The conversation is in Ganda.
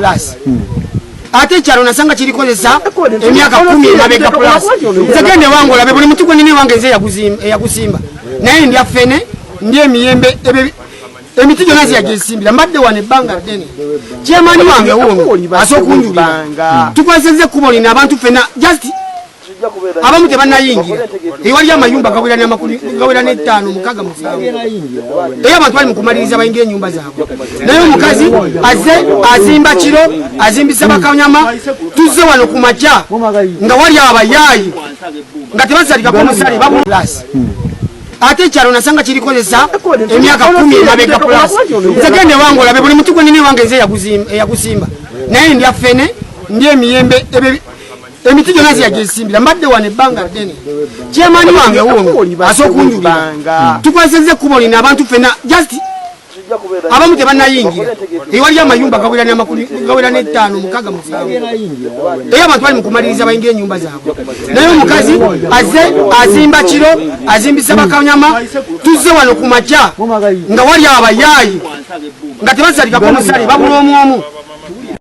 plus ate kyalo nasanga kirikozesa emyaka 10 mabega plus zegende wangu labe buli mutu gwenini wange ze yakusimba naye ndi afene ndi emiyembe emiti gyonna ziyagisimbira mbadde wane ebbanga ddene kyemaani wange wuno asokunjulira tukozesezza ekkubo lino abantu fena just abamu tebannayingira ewali amayumba gawera n'ettaano 6 era abantu bali mu kumaliriza bayingira ennyumba zaabwe naye omukazi azimba kiro azimbisa bakanyama tuzze wano ku makya nga wali abayaayi nga tebazalikako musale babulasi ate kyalo nasanga kirikozesa emyaka 10 mabega plus zegende wangu olabe buli mutu gwenini wange ze yakusimba naye ndi afene ndi emiyembe emiti gyonna ziyagisimbira mbadde wane ebbanga ddene kyemaani wange wuno asokunjulira tukozesezza ekkubo lino abantu fena just abamu tebannayingira ewali amayumba gawera n'ettaano 6 era abantu bali mu kumaliriza bayingira ennyumba zaabwe naye omukazi azimba kiro azimbisa bakanyama tuzze wano ku makya nga wali abayaayi nga tebazalikako musale babula omu